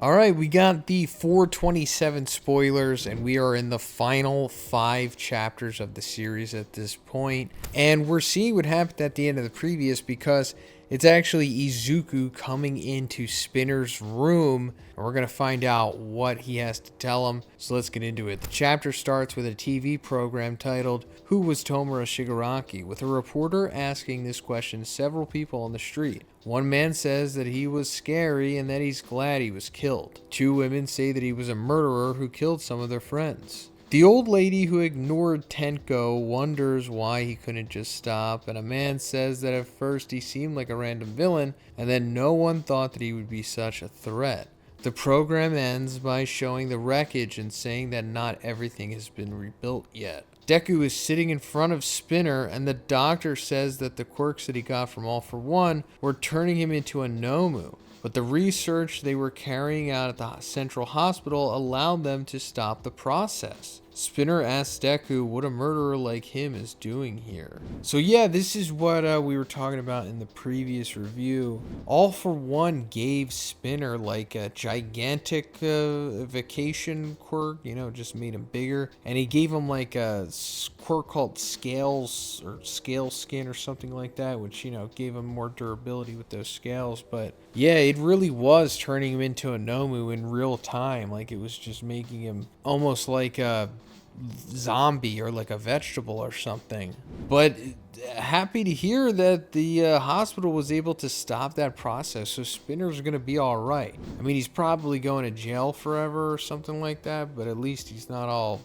All right, we got the 427 spoilers, and we are in the final 5 chapters of the series at this point. And we're seeing what happened at the end of the previous because it's actually Izuku coming into Spinner's room, and we're going to find out what he has to tell him. So let's get into it. The chapter starts with a TV program titled, "Who was Tomura Shigaraki?" with a reporter asking this question to several people on the street. One man says that he was scary and that he's glad he was killed. 2 women say that he was a murderer who killed some of their friends. The old lady who ignored Tenko wonders why he couldn't just stop, and a man says that at first he seemed like a random villain, and then no one thought that he would be such a threat. The program ends by showing the wreckage and saying that not everything has been rebuilt yet. Deku is sitting in front of Spinner, and the doctor says that the quirks that he got from All for One were turning him into a Nomu. But the research they were carrying out at the Central Hospital allowed them to stop the process. Spinner asks Deku what a murderer like him is doing here. So yeah, this is what we were talking about in the previous review. All for One gave Spinner like a gigantic vacation quirk, just made him bigger. And he gave him like a quirk called Scales or Scale Skin or something like that, which, gave him more durability with those scales. But yeah, it really was turning him into a Nomu in real time. Like it was just making him almost like a zombie or like a vegetable or something. But happy to hear that the hospital was able to stop that process, so Spinner's gonna be all right. I mean, he's probably going to jail forever or something like that, but at least he's not all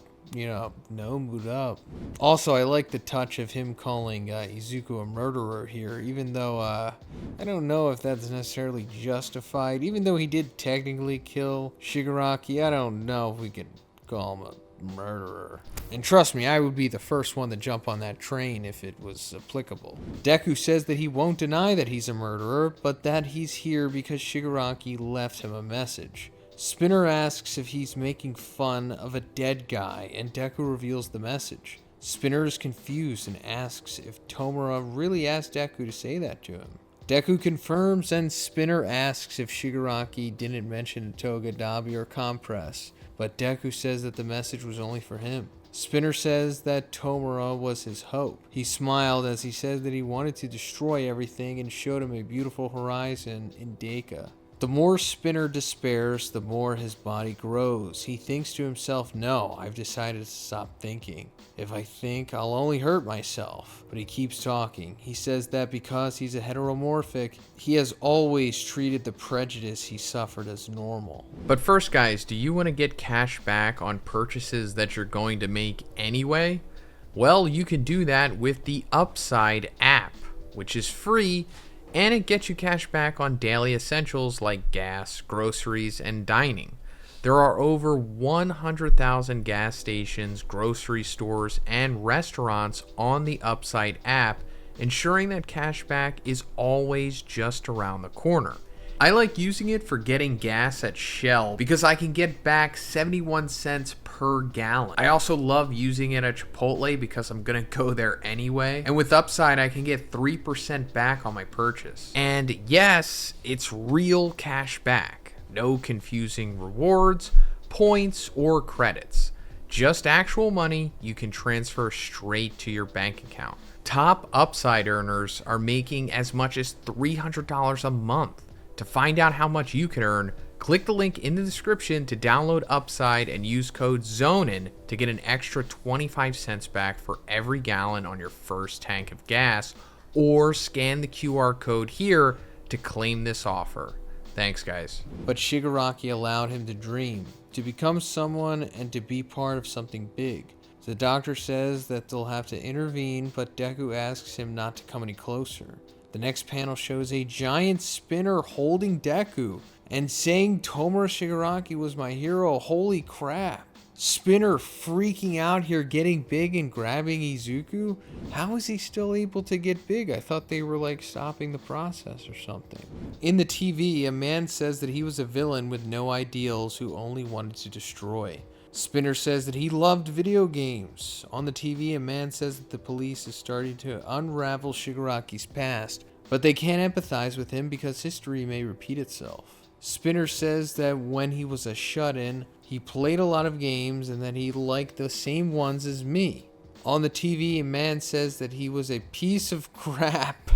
Nomu'd up. Also, I like the touch of him calling Izuku a murderer here, even though I don't know if that's necessarily justified. Even though he did technically kill Shigaraki, I don't know if we could call him a murderer. And trust me, I would be the first one to jump on that train if it was applicable. Deku says that he won't deny that he's a murderer, but that he's here because Shigaraki left him a message. Spinner asks if he's making fun of a dead guy, and Deku reveals the message. Spinner is confused and asks if Tomura really asked Deku to say that to him. Deku confirms, and Spinner asks if Shigaraki didn't mention Toga, or Compress, but Deku says that the message was only for him. Spinner says that Tomura was his hope. He smiled as he said that he wanted to destroy everything and showed him a beautiful horizon in DEKU. The more Spinner despairs, the more his body grows. He thinks to himself, no, I've decided to stop thinking. If I think, I'll only hurt myself. But he keeps talking. He says that because he's a heteromorphic, he has always treated the prejudice he suffered as normal. But first, guys, do you want to get cash back on purchases that you're going to make anyway? Well, you can do that with the Upside app, which is free, and it gets you cash back on daily essentials like gas, groceries, and dining. There are over 100,000 gas stations, grocery stores, and restaurants on the Upside app, ensuring that cash back is always just around the corner. I like using it for getting gas at Shell because I can get back 71 cents per gallon. I also love using it at Chipotle because I'm gonna go there anyway. And with Upside, I can get 3% back on my purchase. And yes, it's real cash back. No confusing rewards, points, or credits. Just actual money you can transfer straight to your bank account. Top Upside earners are making as much as $300 a month. To find out how much you can earn, click the link in the description to download Upside and use code Zhoniin to get an extra 25 cents back for every gallon on your first tank of gas, or scan the QR code here to claim this offer. Thanks, guys. But Shigaraki allowed him to dream, to become someone, and to be part of something big. The doctor says that they'll have to intervene, but Deku asks him not to come any closer. The next panel shows a giant Spinner holding Deku and saying Tomura Shigaraki was my hero. Holy crap. Spinner freaking out here, getting big and grabbing Izuku. How is he still able to get big? I thought they were like stopping the process or something. In the TV, a man says that he was a villain with no ideals who only wanted to destroy. Spinner says that he loved video games. On the TV, a man says that the police is starting to unravel Shigaraki's past, but they can't empathize with him because history may repeat itself. Spinner says that when he was a shut-in, he played a lot of games and that he liked the same ones as me. On the TV, a man says that he was a piece of crap.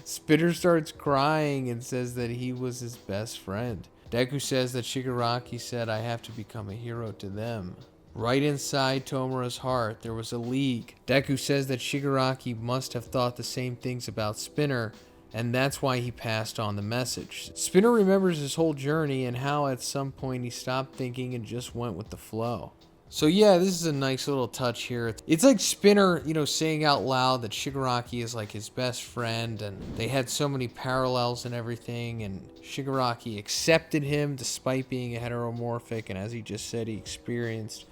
Spinner starts crying and says that he was his best friend. Deku says that Shigaraki said, I have to become a hero to them. Right inside Tomura's heart, there was a league. Deku says that Shigaraki must have thought the same things about Spinner, and that's why he passed on the message. Spinner remembers his whole journey and how at some point he stopped thinking and just went with the flow. So yeah, this is a nice little touch here. It's like Spinner, saying out loud that Shigaraki is like his best friend, and they had so many parallels and everything, and Shigaraki accepted him despite being a heteromorphic, and as he just said, he experienced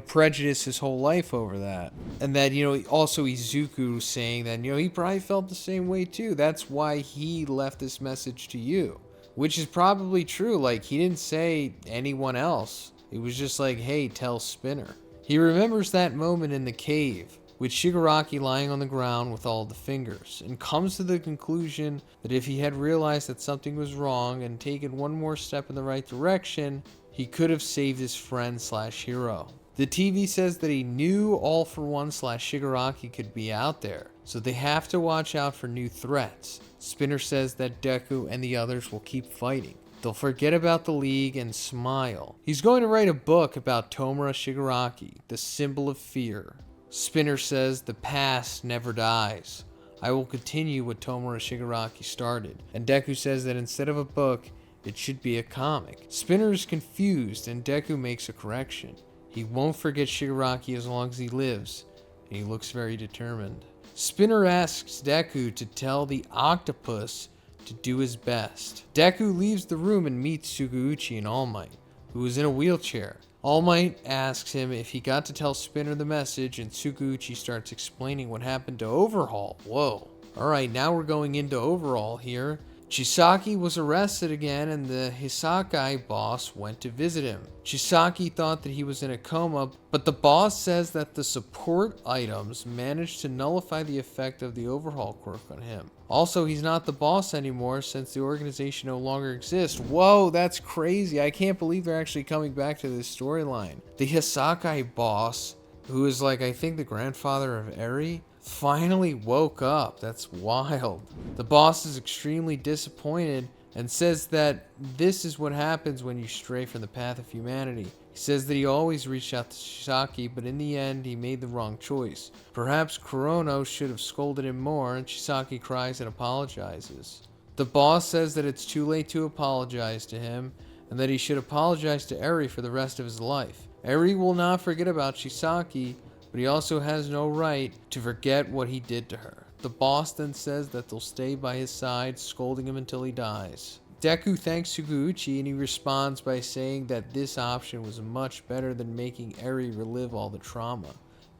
prejudice his whole life over that. And that, also Izuku saying that, he probably felt the same way too. That's why he left this message to you. Which is probably true. Like, he didn't say anyone else. It was just like, hey, tell Spinner. He remembers that moment in the cave, with Shigaraki lying on the ground with all the fingers, and comes to the conclusion that if he had realized that something was wrong and taken one more step in the right direction, he could have saved his friend/hero. The TV says that he knew All For One / Shigaraki could be out there, so they have to watch out for new threats. Spinner says that Deku and the others will keep fighting. They'll forget about the League and smile. He's going to write a book about Tomura Shigaraki, the symbol of fear. Spinner says the past never dies. I will continue what Tomura Shigaraki started. And Deku says that instead of a book, it should be a comic. Spinner is confused and Deku makes a correction. He won't forget Shigaraki as long as he lives, and he looks very determined. Spinner asks Deku to tell the octopus to do his best. Deku leaves the room and meets Tsukuuchi and All Might, who is in a wheelchair. All Might asks him if he got to tell Spinner the message, and Tsukuuchi starts explaining what happened to Overhaul. Whoa. Alright, now we're going into Overhaul here. Chisaki was arrested again, and the Hisakai boss went to visit him. Chisaki thought that he was in a coma, but the boss says that the support items managed to nullify the effect of the overhaul quirk on him. Also, he's not the boss anymore since the organization no longer exists. Whoa, that's crazy. I can't believe they're actually coming back to this storyline. The Hisakai boss, who is like, I think, the grandfather of Eri, finally woke up. That's wild. The boss is extremely disappointed and says that this is what happens when you stray from the path of humanity. He says that he always reached out to Chisaki, but in the end he made the wrong choice. Perhaps Kurono should have scolded him more, and Chisaki cries and apologizes. The boss says that it's too late to apologize to him, and that he should apologize to Eri for the rest of his life. Eri will not forget about Chisaki, but he also has no right to forget what he did to her. The boss then says that they'll stay by his side, scolding him until he dies. Deku thanks Tsukuuchi, and he responds by saying that this option was much better than making Eri relive all the trauma.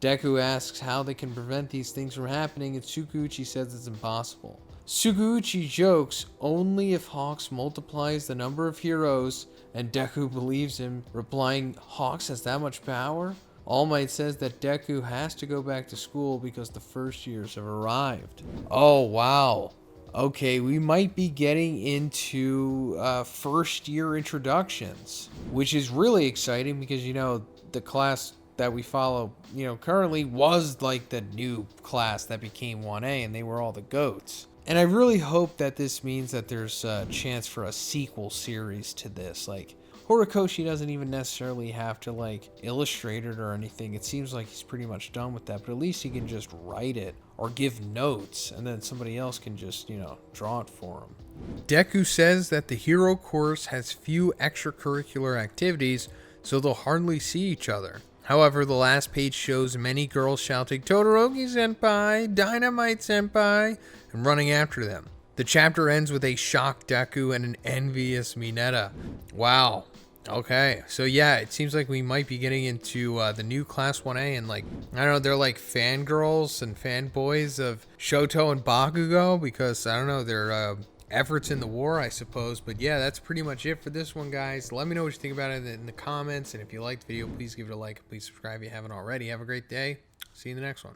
Deku asks how they can prevent these things from happening, and Tsukuuchi says it's impossible. Tsukuuchi jokes only if Hawks multiplies the number of heroes, and Deku believes him, replying, "Hawks has that much power?" All Might says that Deku has to go back to school because the first years have arrived. Oh, wow. Okay, we might be getting into first year introductions, which is really exciting because, the class that we follow, currently was like the new class that became 1A, and they were all the GOATs. And I really hope that this means that there's a chance for a sequel series to this. Like, Horikoshi doesn't even necessarily have to illustrate it or anything. It seems like he's pretty much done with that, but at least he can just write it or give notes, and then somebody else can just, draw it for him. Deku says that the hero course has few extracurricular activities, so they'll hardly see each other. However, the last page shows many girls shouting "Todoroki Senpai! Dynamite Senpai!" and running after them. The chapter ends with a shocked Deku and an envious Mineta. Wow. Okay, so yeah, it seems like we might be getting into the new Class 1A, and I don't know, they're like fangirls and fanboys of Shoto and Bakugo because, I don't know, they're efforts in the war, I suppose. But yeah, that's pretty much it for this one, guys. Let me know what you think about it in the comments, and if you liked the video, please give it a like, please subscribe if you haven't already. Have a great day. See you in the next one.